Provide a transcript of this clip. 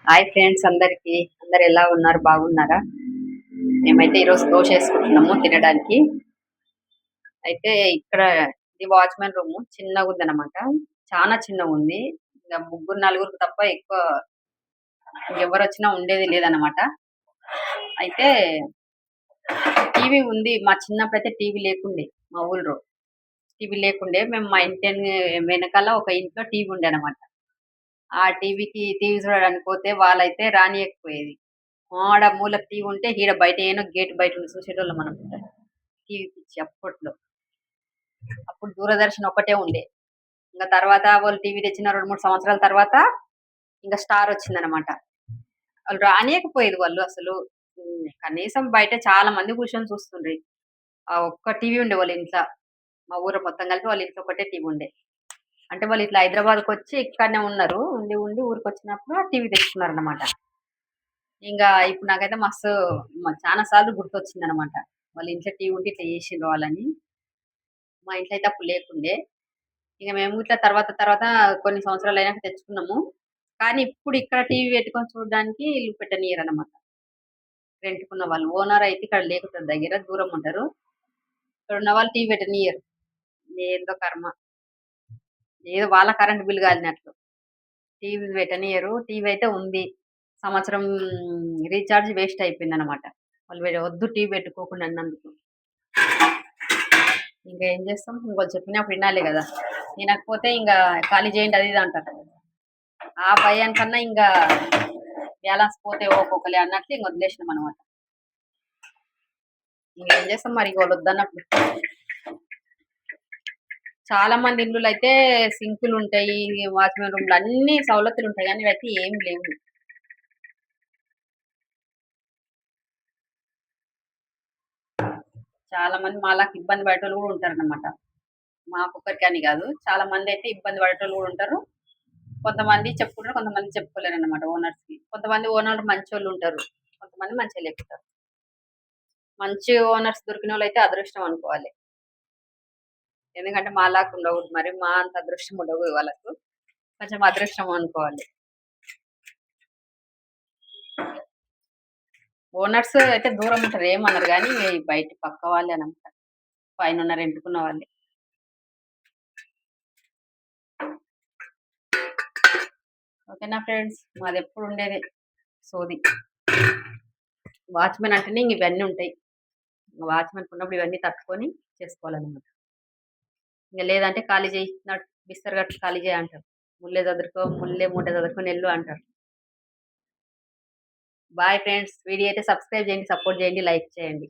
Hi friends అందరికి అందరు ఎలా ఉన్నారు బాగున్నారా? మేమైతే ఈరోజు దోశ వేసుకుంటున్నాము తినడానికి. అయితే ఇక్కడ ఇది వాచ్మెన్ రూమ్ చిన్నగా ఉందన్నమాట. చాలా చిన్నగా ఉంది. ఇంకా ముగ్గురు నలుగురు తప్ప ఎక్కువ ఎవరు వచ్చినా ఉండేది లేదన్నమాట. అయితే టీవీ ఉంది. మా చిన్నప్పుడైతే టీవీ లేకుండే మా ఊళ్ళో. టీవీ లేకుండే మేము మా ఇంటి వెనకాల ఒక ఇంట్లో టీవీ ఉండే అన్నమాట. ఆ టీవీ చూడడానికి పోతే వాళ్ళైతే రానియకపోయేది. ఆడ మూలకు టీవీ ఉంటే ఈడ బయట ఏనో గేట్ బయట ఉండి చూసేటోళ్ళం మనం. టీవీ పిచ్చి అప్పట్లో. అప్పుడు దూరదర్శన్ ఒక్కటే ఉండే. ఇంక తర్వాత వాళ్ళు టీవీ తెచ్చిన 2, 3 సంవత్సరాల తర్వాత ఇంక స్టార్ వచ్చిందనమాట. వాళ్ళు రానీయకపోయేది వాళ్ళు అసలు. కనీసం బయట చాలా మంది కూర్చొని చూస్తుండ్రి. ఆ ఒక్క టీవీ ఉండే వాళ్ళ ఇంట్ల. మా ఊరు మొత్తం కలిపి వాళ్ళ ఇంట్లో ఒకటే టీవీ ఉండే. అంటే వాళ్ళు ఇట్లా హైదరాబాద్‌కొచ్చి ఇక్కడనే ఉన్నారు. ఉండి ఊరికొచ్చినప్పుడు ఆ టీవీ తెచ్చుకున్నారనమాట. ఇంగా ఇప్పుడు నాకైతే మస్తు చానా సార్లు గుర్తొచ్చిందనమాట. వాళ్ళ ఇంట్లో టీవీ ఉంటే ఇట్లా చేసిండ్రు వాళ్ళని. మా ఇంట్లో అయితే అప్పుడు లేకుండే. ఇక మేము ఇట్లా తర్వాత కొన్ని సంవత్సరాలయినాక తెచ్చుకున్నాము. కానీ ఇప్పుడు ఇక్కడ టీవీ పెట్టుకొని చూడడానికి ఇల్లు పెట్టనియ్యరనమాట. రెంట్‌కున్న వాళ్ళు. ఓనర్ అయితే ఇక్కడ లేకుంటారు దగ్గర దూరం ఉంటారు. ఇక్కడున్న వాళ్ళు టీవీ పెట్టనియ్యరు. ఏందో కర్మ. ఏదో వాళ్ళ కరెంట్ బిల్ కాలినట్లు. టీవీ పెట్టనియ్యరు. టీవీ అయితే ఉంది. సంవత్సరం రీచార్జ్ వేస్ట్ అయిపోయిందనమాట. వాళ్ళు వద్దు టీవీ పెట్టుకోకుండా అన్నందుకు. ఇంకా ఏం చేస్తాం? ఇంకోళ్ళు చెప్పినప్పుడు వినాలి గదా! వినకపోతే ఇంగా ఖాళీ చేయండి అది ఇది అంటారు. ఆ భయానికన్నా ఇంగా బ్యాలెన్స్ పోతే ఒక్కొక్కలే అన్నట్లు ఇంక వదిలేసినామనమాట. ఇంగేం చేస్తాం మరి వద్దన్నప్పుడు. చాలా మంది ఇల్లులైతే సింకులుంటాయి, వాచ్‌మెన్ రూమ్‌లు అన్నీ సవలతులుంటాయి గానీ ఇవైతే ఏం లేవు. చాలా మంది మాలాగా ఇబ్బంది పడేటోళ్ళు గూడా ఉంటారనమాట. మాకొక్కరికే అని గాదు. చాలా మందైతే ఇబ్బంది పడేటోళ్ళు గూడా ఉంటారు. కొంతమంది చెప్పుకుంటారు. కొంతమంది చెప్పుకోలేరనమాట ఓనర్స్‌కి. కొంతమంది ఓనర్‌లు మంచోళ్ళుంటారు. కొంతమంది మంచిగా లేకుంటారు. మంచి ఓనర్స్ దొరికినోళ్ళైతే అదృష్టం అనుకోవాలి. ఎందుకంటే మాలాగా ఉండకూడదు. మరి మా అంత అదృష్టం ఉండకూడదు వాళ్ళకు. కొంచెం అదృష్టం అనుకోవాలి. ఓనర్స్ అయితే దూరం ఉంటారు. ఏమనరు గానీ బయట పక్క వాళ్ళే అనమాట. పైనున్న రెంట్‌కున్న వాళ్ళే. ఓకేనా ఫ్రెండ్స్. మాదెప్పుడు ఉండేదే సోది. వాచ్‌మెన్ అంటేనే ఇంక ఇవన్నీ ఉంటాయి. వాచ్‌మెన్‌కున్నప్పుడు ఇవన్నీ తట్టుకొని చేసుకోవాలనమాట. ఇంక లేదంటే ఖాళీ చేయి. బిస్తర కట్టి ఖాళీ చేయి అంటారు. ముల్లే మూట చదురుకొని ఎళ్ళు అంటారు. Bye friends. వీడియో అయితే సబ్స్క్రైబ్ చేయండి, సపోర్ట్ చేయండి, లైక్ చేయండి.